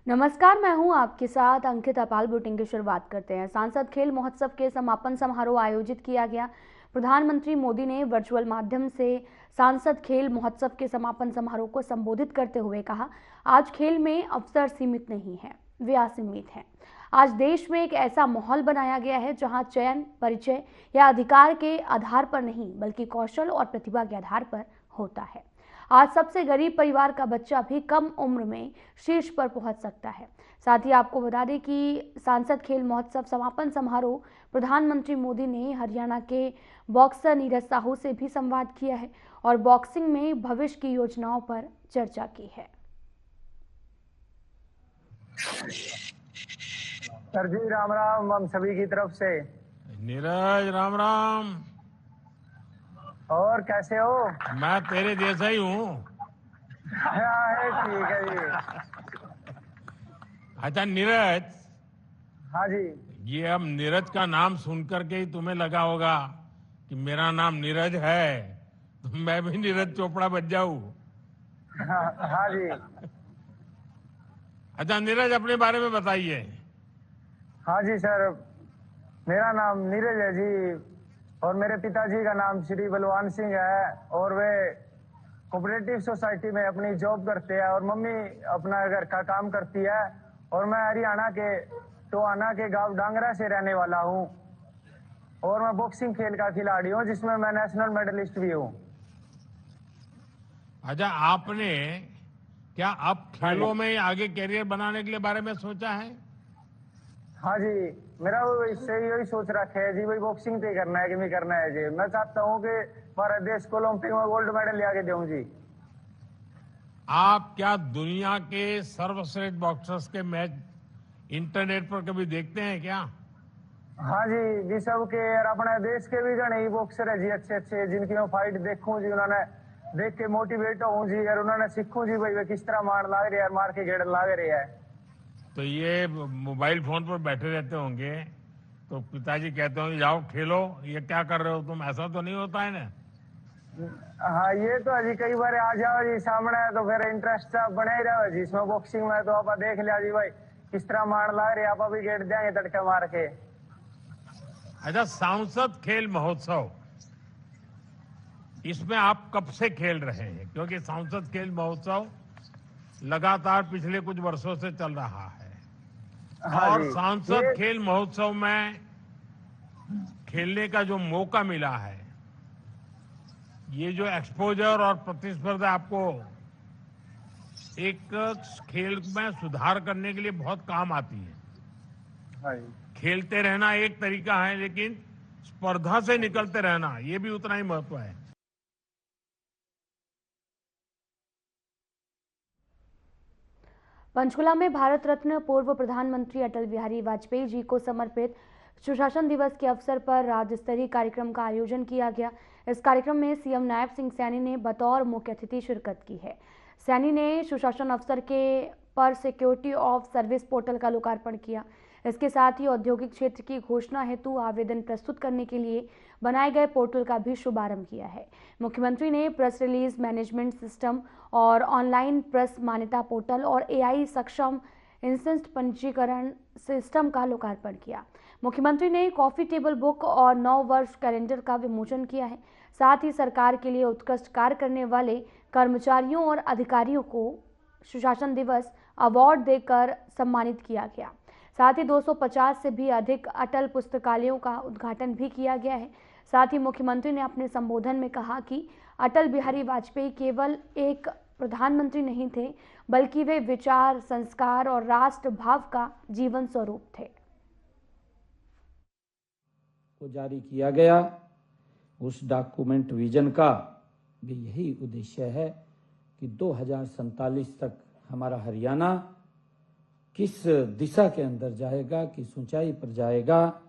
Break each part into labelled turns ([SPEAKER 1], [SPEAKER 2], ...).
[SPEAKER 1] नमस्कार, मैं हूं आपके साथ अंकित। अपाल बुलेटिन की शुरुआत करते हैं। सांसद खेल महोत्सव के समापन समारोह आयोजित किया गया। प्रधानमंत्री मोदी ने वर्चुअल माध्यम से सांसद खेल महोत्सव के समापन समारोह को संबोधित करते हुए कहा, आज खेल में अवसर सीमित नहीं है, वे असीमित हैं। आज देश में एक ऐसा माहौल बनाया गया है जहां चयन, परिचय या अधिकार के आधार पर नहीं बल्कि कौशल और प्रतिभा के आधार पर होता है। आज सबसे गरीब परिवार का बच्चा भी कम उम्र में शीर्ष पर पहुंच सकता है। साथ ही आपको बता दें कि सांसद खेल महोत्सव समापन समारोह प्रधानमंत्री मोदी ने हरियाणा के बॉक्सर नीरज साहू से भी संवाद किया है और बॉक्सिंग में भविष्य की योजनाओं पर चर्चा की है।
[SPEAKER 2] सर जी राम राम हम सभी की तरफ से।
[SPEAKER 3] नीरज राम राम।
[SPEAKER 2] और कैसे हो?
[SPEAKER 3] मैं तेरे जैसा ही हूँ।
[SPEAKER 2] ठीक है जी।
[SPEAKER 3] अच्छा नीरज,
[SPEAKER 2] हाँ जी।
[SPEAKER 3] ये अब नीरज का नाम सुनकर के ही तुम्हें लगा होगा कि मेरा नाम नीरज है तो मैं भी नीरज चोपड़ा बन जाऊं।
[SPEAKER 2] हाँ जी।
[SPEAKER 3] अच्छा नीरज, अपने बारे में बताइए।
[SPEAKER 2] हाँ जी सर, मेरा नाम नीरज है जी और मेरे पिताजी का नाम श्री बलवान सिंह है और वे कोऑपरेटिव सोसाइटी में अपनी जॉब करते हैं और मम्मी अपना घर का काम करती है और मैं हरियाणा के टोहाना के गांव डांगरा से रहने वाला हूँ और मैं बॉक्सिंग खेल का खिलाड़ी हूँ जिसमें मैं नेशनल मेडलिस्ट भी हूँ।
[SPEAKER 3] अच्छा, आपने क्या अब खेलों में आगे कैरियर बनाने के लिए बारे में सोचा है?
[SPEAKER 2] हाँ जी, मेरा वो इससे यही सोच रखा है जी, भाई बॉक्सिंग पे करना है कि नहीं करना है जी। मैं चाहता हूँ कि भारत देश को ओलंपिक में गोल्ड मेडल ले आके दूं जी।
[SPEAKER 3] आप क्या दुनिया के सर्वश्रेष्ठ बॉक्सर्स के मैच इंटरनेट पर कभी देखते हैं क्या?
[SPEAKER 2] हाँ जी, विश्व के और अपने देश के भी जने ही बॉक्सर है जी, अच्छे अच्छे, जिनकी मैं फाइट देखूं जी, उन्होंने देख के मोटिवेट हूँ जी और उन्होंने सीखूं जी भाई वे किस तरह मार लाग रहे हैं, मार के गेड़ लाग रहे हैं।
[SPEAKER 3] तो ये मोबाइल फोन पर बैठे रहते होंगे तो पिताजी कहते होंगे जाओ खेलो, ये क्या कर रहे हो तुम, ऐसा तो नहीं होता है ना?
[SPEAKER 2] हाँ ये तो अजी कई बार आ जाओ जी सामने तो फिर इंटरेस्ट बने ही रहो जी इसमें। बॉक्सिंग में तो आप देख लिया जी भाई किस तरह मार लाग रहे, आप अभी गेड़ देंगे तड़के मार के।
[SPEAKER 3] अच्छा, सांसद खेल महोत्सव, इसमें आप कब से खेल रहे हैं? क्योंकि सांसद खेल महोत्सव लगातार पिछले कुछ वर्षों से चल रहा है।
[SPEAKER 2] हाँ
[SPEAKER 3] और
[SPEAKER 2] जी,
[SPEAKER 3] सांसद
[SPEAKER 2] ये
[SPEAKER 3] खेल महोत्सव में खेलने का जो मौका मिला है, ये जो एक्सपोजर और प्रतिस्पर्धा आपको एक खेल में सुधार करने के लिए बहुत काम आती है।
[SPEAKER 2] हाँ जी।
[SPEAKER 3] खेलते रहना एक तरीका है, लेकिन स्पर्धा से निकलते रहना ये भी उतना ही महत्व है।
[SPEAKER 1] पंचकुला में भारत रत्न पूर्व प्रधानमंत्री अटल बिहारी वाजपेयी जी को समर्पित सुशासन दिवस के अवसर पर राज्य स्तरीय कार्यक्रम का आयोजन किया गया। इस कार्यक्रम में सीएम नायब सिंह सैनी ने बतौर मुख्य अतिथि शिरकत की है। सैनी ने सुशासन अवसर के पर सिक्योरिटी ऑफ सर्विस पोर्टल का लोकार्पण किया। इसके साथ ही औद्योगिक क्षेत्र की घोषणा हेतु आवेदन प्रस्तुत करने के लिए बनाए गए पोर्टल का भी शुभारंभ किया है। मुख्यमंत्री ने प्रेस रिलीज मैनेजमेंट सिस्टम और ऑनलाइन प्रेस मान्यता पोर्टल और एआई सक्षम इंस्टेंट पंजीकरण सिस्टम का लोकार्पण किया। मुख्यमंत्री ने कॉफी टेबल बुक और 9 वर्ष कैलेंडर का विमोचन किया है। साथ ही सरकार के लिए उत्कृष्ट कार्य करने वाले कर्मचारियों और अधिकारियों को सुशासन दिवस अवार्ड देकर सम्मानित किया गया। साथ ही 250 से भी अधिक अटल पुस्तकालयों का उद्घाटन भी किया गया है। साथ ही मुख्यमंत्री ने अपने संबोधन में कहा कि अटल बिहारी वाजपेयी केवल एक प्रधानमंत्री नहीं थे, बल्कि वे विचार, संस्कार और राष्ट्र भाव का जीवन स्वरूप थे।
[SPEAKER 4] को जारी किया गया, उस डॉक्यूमेंट विजन का भी यही उद्देश्य है कि 2047 तक हमारा हरियाणा किस दिशा के अंदर जाएगा, किस ऊंचाई पर जाएगा,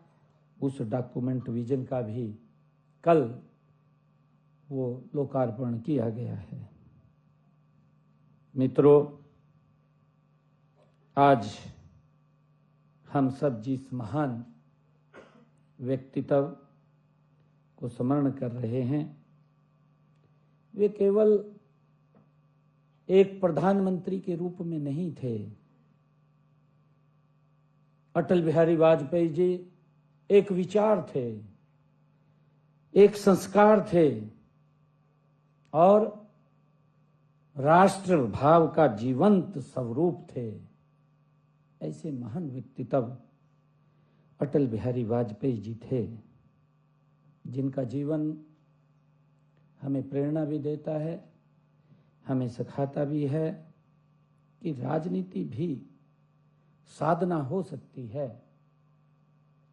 [SPEAKER 4] उस डॉक्यूमेंट विजन का भी कल वो लोकार्पण किया गया है। मित्रों, आज हम सब जिस महान व्यक्तित्व को स्मरण कर रहे हैं, वे केवल एक प्रधानमंत्री के रूप में नहीं थे, अटल बिहारी वाजपेयी जी एक विचार थे, एक संस्कार थे और राष्ट्र भाव का जीवंत स्वरूप थे। ऐसे महान व्यक्तित्व अटल बिहारी वाजपेयी जी थे, जिनका जीवन हमें प्रेरणा भी देता है, हमें सिखाता भी है कि राजनीति भी साधना हो सकती है।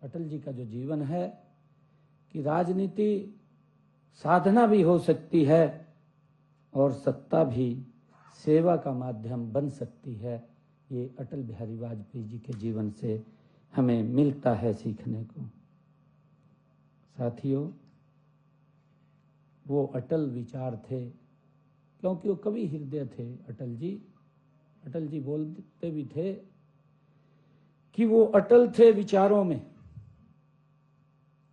[SPEAKER 4] अटल जी का जो जीवन है कि राजनीति साधना भी हो सकती है और सत्ता भी सेवा का माध्यम बन सकती है। ये अटल बिहारी वाजपेयी जी के जीवन से हमें मिलता है सीखने को। साथियों, वो अटल विचार थे, क्योंकि वो कवि हृदय थे। अटल जी बोलते भी थे कि वो अटल थे विचारों में,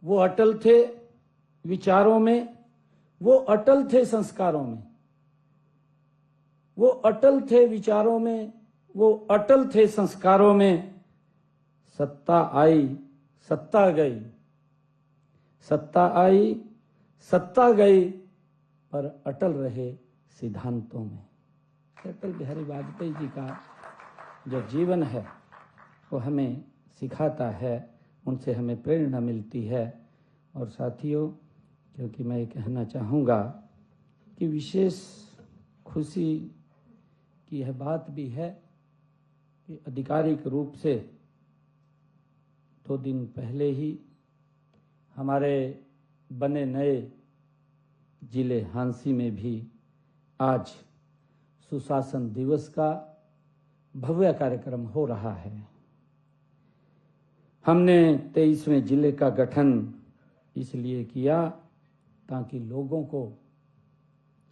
[SPEAKER 4] वो अटल थे विचारों में, वो अटल थे संस्कारों में, वो अटल थे विचारों में, वो अटल थे संस्कारों में। सत्ता आई सत्ता गई, सत्ता आई सत्ता गई, पर अटल रहे सिद्धांतों में। अटल बिहारी वाजपेयी जी का जो जीवन है वो हमें सिखाता है, उनसे हमें प्रेरणा मिलती है। और साथियों, क्योंकि मैं ये कहना चाहूँगा कि विशेष खुशी की यह बात भी है कि आधिकारिक रूप से 2 दिन पहले ही हमारे बने नए जिले हांसी में भी आज सुशासन दिवस का भव्य कार्यक्रम हो रहा है। हमने 23वें जिले का गठन इसलिए किया ताकि लोगों को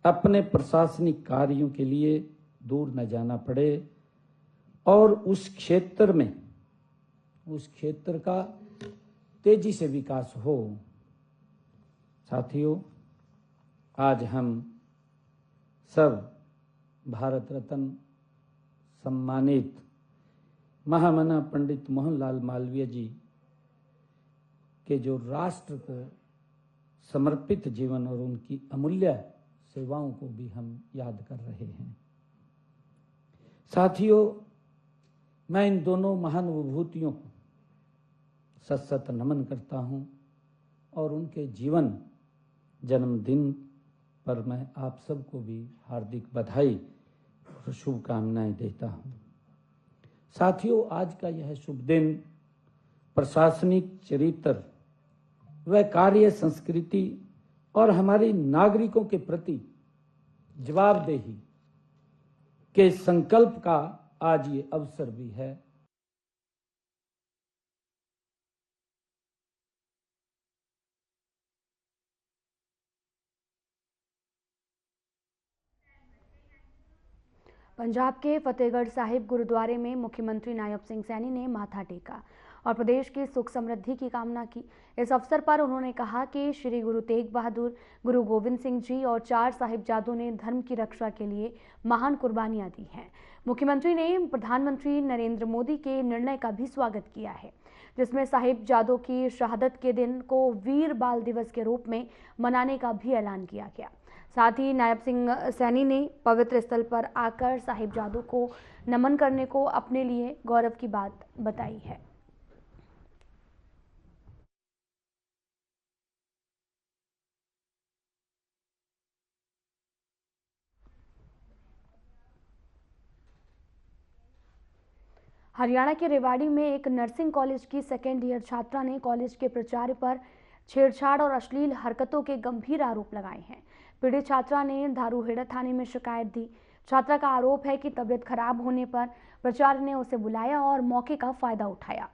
[SPEAKER 4] अपने प्रशासनिक कार्यों के लिए दूर न जाना पड़े और उस क्षेत्र का तेजी से विकास हो। साथियों, आज हम सब भारत रत्न सम्मानित महामना पंडित मोहनलाल मालवीय जी के जो राष्ट्र को समर्पित जीवन और उनकी अमूल्य सेवाओं को भी हम याद कर रहे हैं। साथियों, मैं इन दोनों महान विभूतियों को सत नमन करता हूं और उनके जीवन जन्मदिन पर मैं आप सबको भी हार्दिक बधाई और शुभकामनाएं देता हूं। साथियों, आज का यह शुभ दिन प्रशासनिक चरित्र व कार्य संस्कृति और हमारी नागरिकों के प्रति जवाबदेही के संकल्प का आज ये अवसर भी है।
[SPEAKER 1] पंजाब के फतेहगढ़ साहिब गुरुद्वारे में मुख्यमंत्री नायब सिंह सैनी ने माथा टेका और प्रदेश की सुख समृद्धि की कामना की। इस अवसर पर उन्होंने कहा कि श्री गुरु तेग बहादुर, गुरु गोविंद सिंह जी और 4 साहिबजादों ने धर्म की रक्षा के लिए महान कुर्बानियां दी हैं। मुख्यमंत्री ने प्रधानमंत्री नरेंद्र मोदी के निर्णय का भी स्वागत किया है, जिसमें साहिबजादों की शहादत के दिन को वीर बाल दिवस के रूप में मनाने का भी ऐलान किया गया। साथ ही नायब सिंह सैनी ने पवित्र स्थल पर आकर साहिबजादों को नमन करने को अपने लिए गौरव की बात बताई है। हरियाणा के रेवाड़ी में एक नर्सिंग कॉलेज की सेकेंड ईयर छात्रा ने कॉलेज के प्राचार्य पर छेड़छाड़ और अश्लील हरकतों के गंभीर आरोप लगाए हैं। पीड़ित छात्रा ने धारूहेड़ा थाने में शिकायत दी। छात्रा का आरोप है कि तबीयत खराब होने पर प्राचार्य ने उसे बुलाया और मौके का फायदा उठाया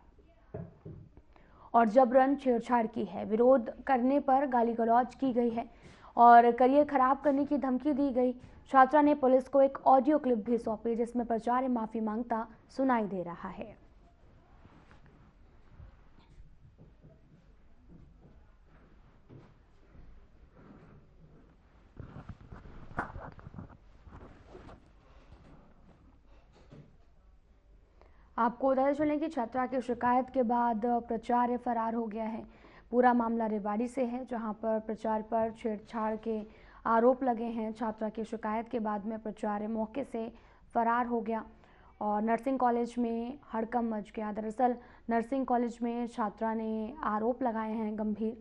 [SPEAKER 1] और जबरन छेड़छाड़ की है। विरोध करने पर गाली गलौज की गई है और करियर खराब करने की धमकी दी गई। छात्रा ने पुलिस को एक ऑडियो क्लिप भी सौंपी, जिसमें प्राचार्य माफी मांगता सुनाई दे रहा है। आपको बताते चलें कि छात्रा की शिकायत के बाद प्राचार्य फरार हो गया है। पूरा मामला रेवाड़ी से है, जहां पर प्राचार्य पर छेड़छाड़ के आरोप लगे हैं। छात्रा की शिकायत के बाद में प्राचार्य मौके से फरार हो गया और नर्सिंग कॉलेज में हड़कंप मच गया। दरअसल नर्सिंग कॉलेज में छात्रा ने आरोप लगाए हैं गंभीर।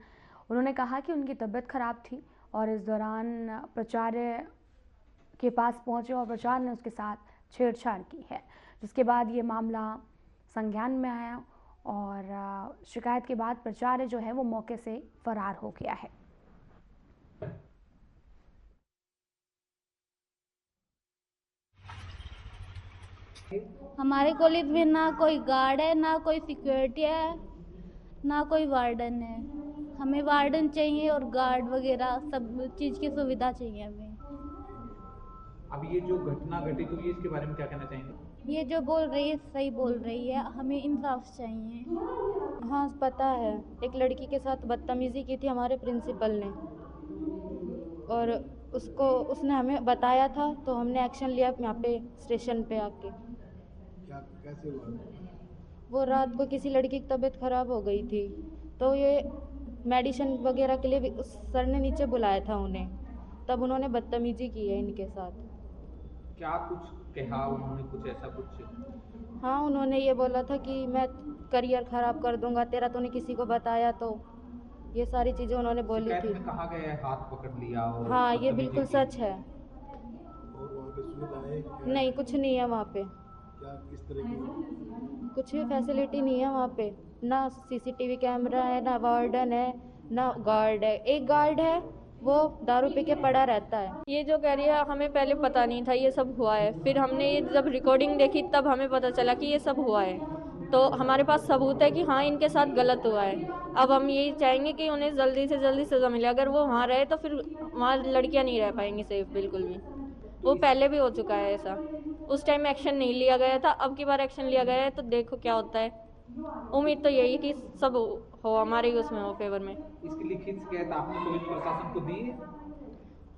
[SPEAKER 1] उन्होंने कहा कि उनकी तबीयत खराब थी और इस दौरान प्राचार्य के पास पहुंचे और प्राचार्य ने उसके साथ छेड़छाड़ की है, जिसके बाद ये मामला संज्ञान में आया और शिकायत के बाद प्राचार्य जो है वो मौके से फरार हो गया है।
[SPEAKER 5] हमारे कॉलेज में ना कोई गार्ड है, ना कोई सिक्योरिटी है, ना कोई वार्डन है। हमें वार्डन चाहिए और गार्ड वगैरह सब चीज़ की सुविधा चाहिए हमें।
[SPEAKER 6] अब ये जो घटना घटित हुई है इसके बारे में क्या कहना चाहेंगे?
[SPEAKER 5] ये जो बोल रही है सही बोल रही है, हमें इंसाफ चाहिए। हाँ पता है, एक लड़की के साथ बदतमीजी की थी हमारे प्रिंसिपल ने और उसने हमें बताया था तो हमने एक्शन लिया यहाँ पे स्टेशन पे आके।
[SPEAKER 7] कैसे हुआ?
[SPEAKER 5] वो रात को किसी लड़की की तबीयत खराब हो गई थी तो ये मेडिसिन वगैरह के लिए भी उस सर ने नीचे बुलाया था उन्हें, तब उन्होंने बदतमीजी की है इनके साथ।
[SPEAKER 6] क्या कुछ कहा उन्होंने, कुछ ऐसा कुछ?
[SPEAKER 5] हाँ उन्होंने ये बोला था कि मैं करियर खराब कर दूंगा तेरा, तूने किसी को बताया तो, ये सारी चीजें उन्होंने बोली थी।
[SPEAKER 6] में कहा गया है हाथ पकड़ लिया और
[SPEAKER 5] हाँ ये बिल्कुल सच है।
[SPEAKER 7] और वहाँ पे सुविधाएं
[SPEAKER 5] नहीं कुछ नहीं है वहाँ पे,
[SPEAKER 7] क्या किस तरह की?
[SPEAKER 5] कुछ भी फैसिलिटी नहीं है वहाँ पे, ना सीसीटीवी कैमरा है, ना वार्डन है, ना गार्ड है। एक गार्ड है वो दारू पी के पड़ा रहता है।
[SPEAKER 8] ये जो कह रही है हमें पहले पता नहीं था ये सब हुआ है, फिर हमने ये जब रिकॉर्डिंग देखी तब हमें पता चला कि ये सब हुआ है, तो हमारे पास सबूत है कि हाँ इनके साथ गलत हुआ है। अब हम यही चाहेंगे कि उन्हें जल्दी से जल्दी सजा मिले। अगर वो वहाँ रहे तो फिर वहाँ लड़कियाँ नहीं रह पाएंगी सेफ बिल्कुल भी। वो पहले भी हो चुका है ऐसा, उस टाइम एक्शन नहीं लिया गया था, अब की बार एक्शन लिया गया है तो देखो क्या होता है। उम्मीद तो यही कि सब हो हमारे ही उसमें हो फेवर में।
[SPEAKER 6] इसकी लिखित शिकायत आपने पुलिस प्रशासन को दी है?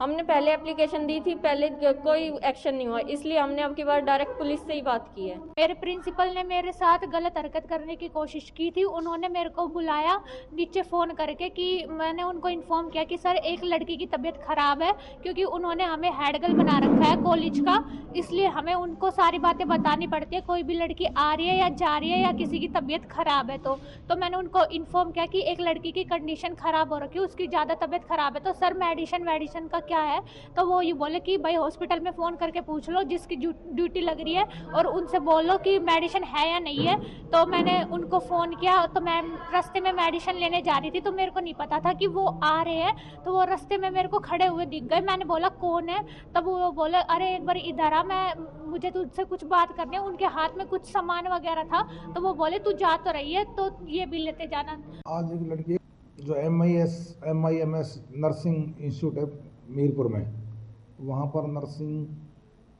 [SPEAKER 8] हमने पहले एप्लीकेशन दी थी, पहले कोई एक्शन नहीं हुआ, इसलिए हमने अब की बार डायरेक्ट पुलिस से ही बात की है।
[SPEAKER 9] मेरे प्रिंसिपल ने मेरे साथ गलत हरकत करने की कोशिश की थी। उन्होंने मेरे को बुलाया नीचे फ़ोन करके कि मैंने उनको इन्फॉर्म किया कि सर एक लड़की की तबीयत ख़राब है, क्योंकि उन्होंने हमें हेड गर्ल बना रखा है कॉलेज का, इसलिए हमें उनको सारी बातें बतानी पड़ती है। कोई भी लड़की आ रही है या जा रही है या किसी की तबीयत ख़राब है तो मैंने उनको इन्फॉर्म किया कि एक लड़की की कंडीशन ख़राब हो रखी है, उसकी ज़्यादा तबीयत ख़राब है, तो सर मेडिसिन का क्या है? तो वो ये बोले कि भाई हॉस्पिटल में फ़ोन करके पूछ लो जिसकी ड्यूटी लग रही है और उनसे बोलो कि मेडिसिन है या नहीं है। तो मैंने उनको फ़ोन किया तो मैं रास्ते में मेडिसिन लेने जा रही थी, तो मेरे को नहीं पता था कि वो आ रहे हैं, तो वो रास्ते में मेरे को खड़े हुए दिख गए। मैंने बोला कौन है? तब वो बोले अरे एक बार इधर आ, मुझे तुझसे कुछ बात करनी है। उनके हाथ में कुछ सामान वगैरह था, तो वो बोले तू जा तो रही है तो ये भी लेते जाना।
[SPEAKER 7] आज एक लड़की जो MIMS नर्सिंग इंस्टीट्यूट है मीरपुर में, वहाँ पर नर्सिंग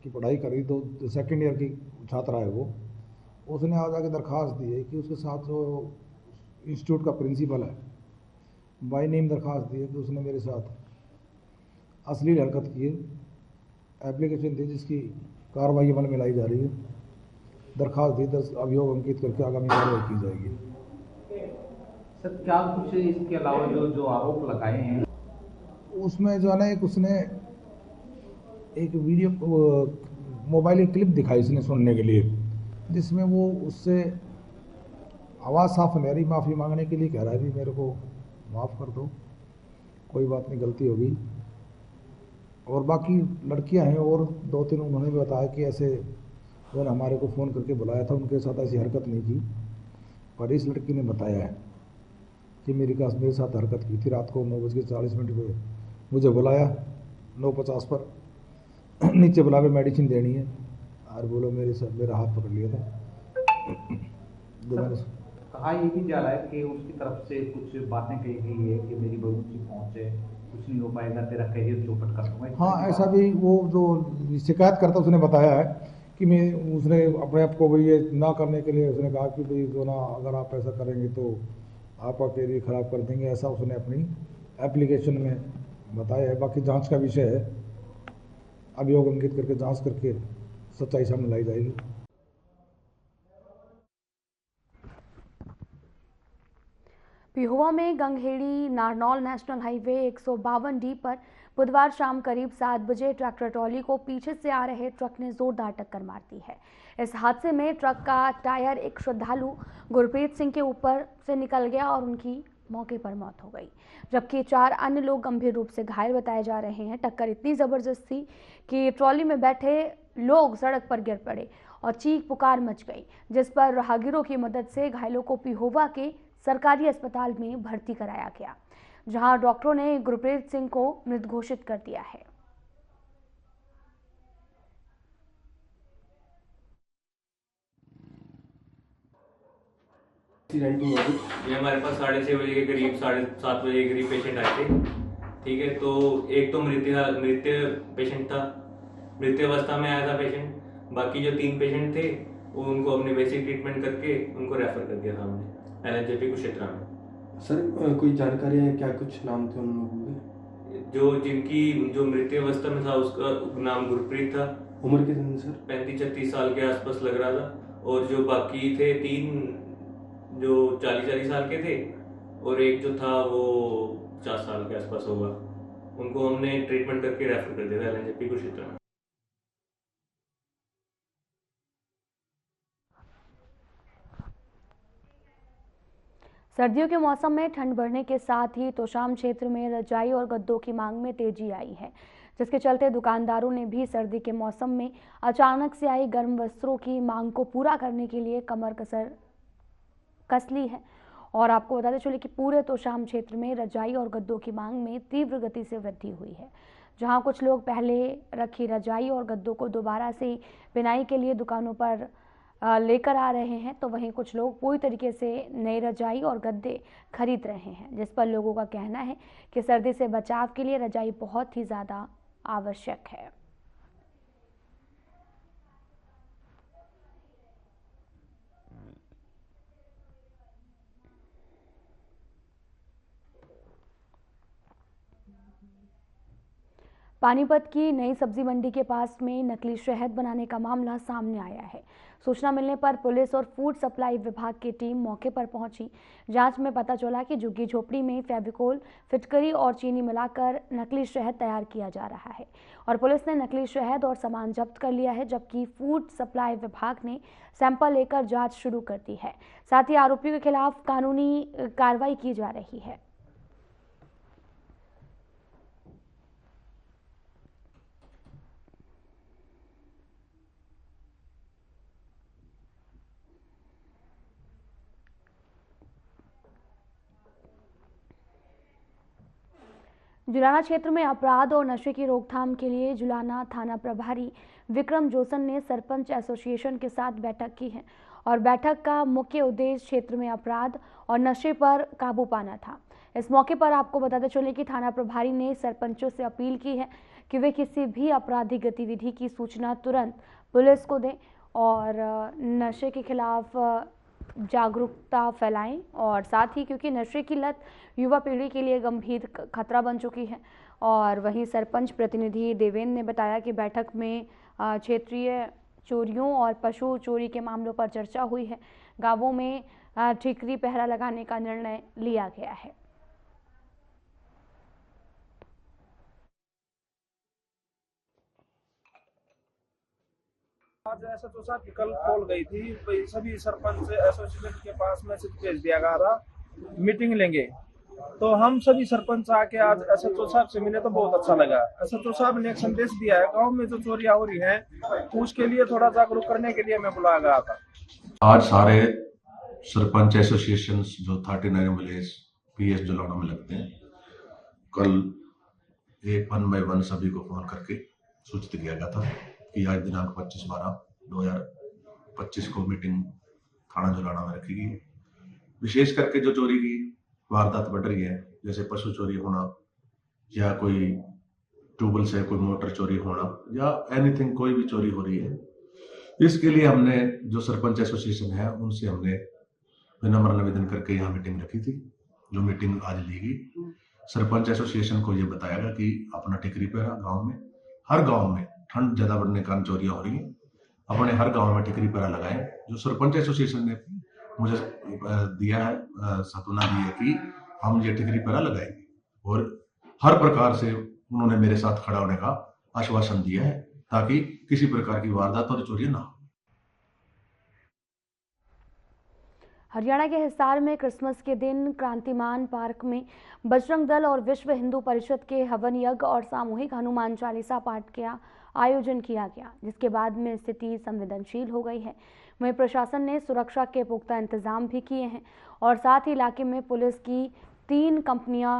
[SPEAKER 7] की पढ़ाई करी, तो सेकेंड ईयर की छात्रा है वो, उसने आज आके दरख्वास्त दी है कि उसके साथ जो इंस्टीट्यूट का प्रिंसिपल है बाय नेम दरख्वास्त दी है कि उसने मेरे साथ अश्लील हरकत की है। एप्लीकेशन दी जिसकी कार्रवाई अमल में लाई जा रही है। दरख्वास्त दी, 10 अभियोग अंकित करके आगामी कार्रवाई की जाएगी।
[SPEAKER 6] सर क्या कुछ इसके अलावा जो आरोप लगाए हैं
[SPEAKER 7] उसमें जो है ना, एक उसने एक वीडियो मोबाइल की क्लिप दिखाई इसने सुनने के लिए, जिसमें वो उससे आवाज़ साफ नहीं आ रही, माफ़ी मांगने के लिए कह रहा है भी मेरे को माफ़ कर दो, कोई बात नहीं, गलती होगी। और बाकी लड़कियां हैं और 2-3 उन्होंने भी बताया कि ऐसे उन्होंने हमारे को फ़ोन करके बुलाया था, उनके साथ ऐसी हरकत नहीं की। पर इस लड़की ने बताया है कि मेरे साथ हरकत की थी। रात को 9:40 पे मुझे बुलाया, 9:50 पर नीचे बुला के मेडिसिन देनी है और बोलो मेरा हाथ पकड़ लिया था।
[SPEAKER 6] कहा ये भी जा रहा है कि उसकी तरफ से कुछ बातें कही गई है कि मेरी बहुत ऊंची पहुंच है, कुछ नहीं हो पाएगा, तेरा करियर चौपट कर दूंगा।
[SPEAKER 7] हाँ, ऐसा भी वो जो शिकायत करता उसने बताया है कि उसने अपने आप को भाई ये ना करने के लिए उसने कहा कि भाई जो ना अगर आप ऐसा करेंगे तो आपका करियर खराब कर देंगे, ऐसा उसने अपनी एप्लीकेशन में बताया है। बाकी जांच का विषय है, अभियोग अंकित करके जांच करके सच्चाई सामने लाई जाएगी।
[SPEAKER 1] पिहोवा में Ganghedi Narnaul national highway 152D पर बुधवार शाम करीब 7 बजे ट्रैक्टर ट्रॉली को पीछे से आ रहे ट्रक ने जोरदार टक्कर मार दी है। इस हादसे में ट्रक का टायर एक श्रद्धालु गुरप्रीत सिंह के ऊपर से निकल गया और उनकी मौके पर मौत हो गई, जबकि 4 अन्य लोग गंभीर रूप से घायल बताए जा रहे हैं। टक्कर इतनी जबरदस्त थी कि ट्रॉली में बैठे लोग सड़क पर गिर पड़े और चीख पुकार मच गई, जिस पर राहगीरों की मदद से घायलों को पिहोवा के सरकारी अस्पताल में भर्ती कराया गया, जहां डॉक्टरों ने गुरप्रीत सिंह को मृत घोषित कर दिया है।
[SPEAKER 10] ये हमारे पास 6:30 बजे के करीब 7:30 बजे के करीब पेशेंट आए थे। ठीक है, तो एक तो मृत पेशेंट था, मृत्यावस्था में आया था पेशेंट। बाकी जो 3 पेशेंट थे उनको हमने बेसिक ट्रीटमेंट करके उनको रेफर कर दिया था हमने LNJP कुरुक्षेत्र में।
[SPEAKER 11] सर कोई जानकारी है क्या, कुछ नाम थे उन लोगों के?
[SPEAKER 10] जो मृत्यावस्था में था उसका नाम गुरप्रीत था।
[SPEAKER 11] उम्र कितनी सर?
[SPEAKER 10] 35-36 साल के आसपास लग रहा था। और जो बाकी थे 3 जो 40 साल के थे और एक जो था वो 50 साल के आसपास होगा, उनको हमने ट्रीटमेंट करके रेफर कर दिया था LNJP कुरुक्षेत्र में।
[SPEAKER 1] सर्दियों के मौसम में ठंड बढ़ने के साथ ही तोशाम क्षेत्र में रजाई और गद्दों की मांग में तेजी आई है, जिसके चलते दुकानदारों ने भी सर्दी के मौसम में अचानक से आई गर्म वस्त्रों की मांग को पूरा करने के लिए कमर कस ली है। और आपको बताते चले कि पूरे तोशाम क्षेत्र में रजाई और गद्दों की मांग में तीव्र गति से वृद्धि हुई है, जहां कुछ लोग पहले रखी रजाई और गद्दों को दोबारा से बिनाई के लिए दुकानों पर लेकर आ रहे हैं, तो वहीं कुछ लोग पूरी तरीके से नई रजाई और गद्दे खरीद रहे हैं, जिस पर लोगों का कहना है कि सर्दी से बचाव के लिए रजाई बहुत ही ज़्यादा आवश्यक है। पानीपत की नई सब्जी मंडी के पास में नकली शहद बनाने का मामला सामने आया है। सूचना मिलने पर पुलिस और फूड सप्लाई विभाग की टीम मौके पर पहुंची। जांच में पता चला कि झुग्गी झोपड़ी में फेविकोल, फिटकरी और चीनी मिलाकर नकली शहद तैयार किया जा रहा है और पुलिस ने नकली शहद और सामान जब्त कर लिया है, जबकि फूड सप्लाई विभाग ने सैंपल लेकर जाँच शुरू कर दी है। साथ ही आरोपियों के खिलाफ कानूनी कार्रवाई की जा रही है। जुलाना क्षेत्र में अपराध और नशे की रोकथाम के लिए जुलाना थाना प्रभारी विक्रम जोसन ने सरपंच एसोसिएशन के साथ बैठक की है और बैठक का मुख्य उद्देश्य क्षेत्र में अपराध और नशे पर काबू पाना था। इस मौके पर आपको बताते चले कि थाना प्रभारी ने सरपंचों से अपील की है कि वे किसी भी आपराधिक गतिविधि की सूचना तुरंत पुलिस को दें और नशे के खिलाफ जागरूकता फैलाएं। और साथ ही क्योंकि नशे की लत युवा पीढ़ी के लिए गंभीर खतरा बन चुकी है। और वहीं सरपंच प्रतिनिधि देवेंद्र ने बताया कि बैठक में क्षेत्रीय चोरियों और पशु चोरी के मामलों पर चर्चा हुई है। गांवों में ठीकरी पहरा लगाने का निर्णय लिया गया है।
[SPEAKER 12] आज SHO साहब की कल कॉल गई थी, सभी सरपंच एसोसिएशन के पास मैसेज भेज दिया गया था, मीटिंग लेंगे। तो हम सभी सरपंच आके आज SHO साहब से मिले तो बहुत अच्छा लगा। SHO साहब ने एक संदेश दिया है, गांव में जो चोरियां हो रही हैं उसके लिए थोड़ा जागरूक करने के लिए मैं बुलाया गया था।
[SPEAKER 13] आज सारे सरपंच एसोसिएशन जो 39 विलेज PS जुलाना में लगते हैं, कल एक 1 बाय 1 सभी को फोन करके सूचित किया गया था कि आज दिनांक 25/12/2025 को मीटिंग थाना जुलाना में रखी गई। विशेष करके जो चोरी की वारदात बढ़ रही है, जैसे पशु चोरी होना या कोई ट्यूबवेल से कोई मोटर चोरी होना या एनीथिंग, कोई भी चोरी हो रही है, इसके लिए हमने जो सरपंच एसोसिएशन है उनसे हमने विनम्र निवेदन करके यहाँ मीटिंग रखी थी। जो मीटिंग आज ली गई, सरपंच एसोसिएशन को ये बताया गया कि अपना टिकरी पहरा गाँव में, हर गाँव में ठंड ज्यादा बढ़ने के कारण चोरियां हो रही है, अपने हर गांव में टिकरी पहरा लगाएं। जो सरपंच एसोसिएशन ने मुझे दिया है, सांत्वना दी है कि हम ये टिकरी पहरा लगाएंगे, और हर प्रकार से उन्होंने मेरे साथ खड़ा होने का आश्वासन दिया है ताकि किसी प्रकार की वारदात और चोरी ना हो।
[SPEAKER 1] हरियाणा के हिसार में क्रिसमस के दिन क्रांतिमान पार्क में बजरंग दल और विश्व हिंदू परिषद के हवन यज्ञ और सामूहिक हनुमान चालीसा पाठ का आयोजन किया गया, जिसके बाद में स्थिति संवेदनशील हो गई है। वहीं प्रशासन ने सुरक्षा के पुख्ता इंतजाम भी किए हैं और साथ ही इलाके में पुलिस की 3 कंपनियां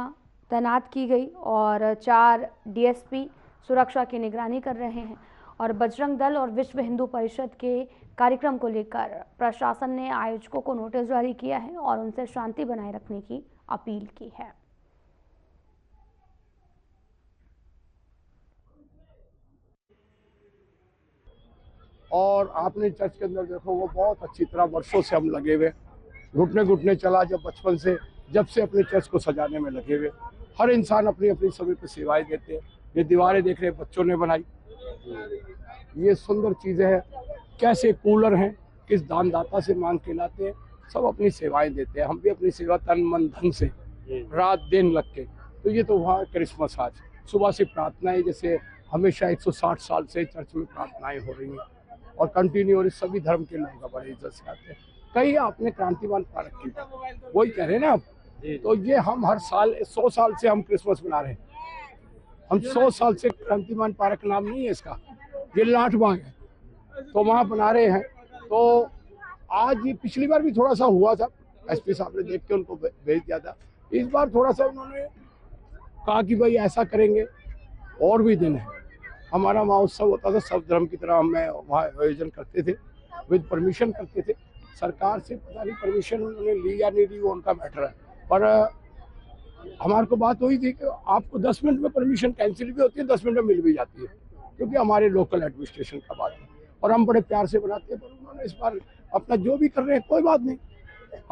[SPEAKER 1] तैनात की गई और 4 डीएसपी सुरक्षा की निगरानी कर रहे हैं। और बजरंग दल और विश्व हिंदू परिषद के कार्यक्रम को लेकर प्रशासन ने आयोजकों को नोटिस जारी किया है और उनसे शांति बनाए रखने की अपील की है।
[SPEAKER 14] और आपने चर्च के अंदर देखो, वो बहुत अच्छी तरह वर्षों से हम लगे हुए, घुटने घुटने चला जब बचपन से, जब से अपने चर्च को सजाने में लगे हुए। हर इंसान अपनी अपनी समय पर सेवाएं देते हैं। ये दीवारें देख रहे बच्चों ने बनाई, ये सुंदर चीजें हैं। कैसे कूलर हैं, किस दानदाता से मांग के लाते हैं, सब अपनी सेवाएं देते हैं। हम भी अपनी सेवा तन मन धन से रात दिन लग के। तो ये तो हुआ क्रिसमस। आज सुबह से प्रार्थनाएं, जैसे हमेशा 160 साल से चर्च में प्रार्थनाएं हो रही हैं और कंटिन्यू, और सभी धर्म के लोग बड़े इज्जत से आते हैं। कई आपने क्रांतिमान पार्क की, वही कह रहे हैं ना आप। तो ये हम हर साल 100 साल से हम क्रिसमस मना रहे हैं। हम 100 साल से क्रांतिमान पार्क नाम नहीं है इसका, ये लाठ बाग है, तो वहाँ बना रहे हैं। तो आज ये पिछली बार भी थोड़ा सा हुआ था, एसपी साहब ने देख के उनको भेज दिया था। इस बार थोड़ा सा उन्होंने कहा कि भाई ऐसा करेंगे, और भी दिन है। हमारा महोत्सव होता था, सब धर्म की तरह हम वहाँ आयोजन करते थे, विद परमिशन करते थे। सरकार से पता नहीं परमिशन उन्होंने ली या नहीं ली, वो उनका मैटर है। पर हमारे को बात हुई थी कि आपको 10 मिनट में परमिशन कैंसिल भी होती है, 10 मिनट में मिल भी जाती है, क्योंकि हमारे लोकल एडमिनिस्ट्रेशन का बात है और हम बड़े प्यार से बनाते हैं। पर उन्होंने इस बार अपना जो भी कर रहे हैं, कोई बात नहीं।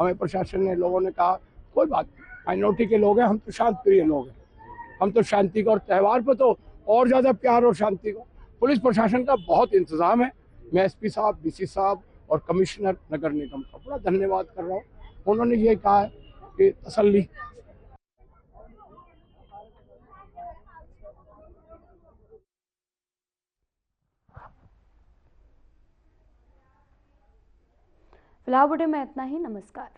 [SPEAKER 14] हमें प्रशासन ने, लोगों ने कहा कोई बात नहीं, माइनॉरिटी के लोग हैं, हम तो शांत प्रिय लोग हैं, हम तो शांति को, और त्यौहार पर तो और ज्यादा प्यार और शांति को। पुलिस प्रशासन का बहुत इंतजाम है। मैं एसपी साहब, डीसी साहब और कमिश्नर नगर निगम का बड़ा धन्यवाद कर रहा हूँ। उन्होंने ये कहा है कि तसल्ली।
[SPEAKER 1] फिलहाल बुलेटिन में इतना ही। नमस्कार।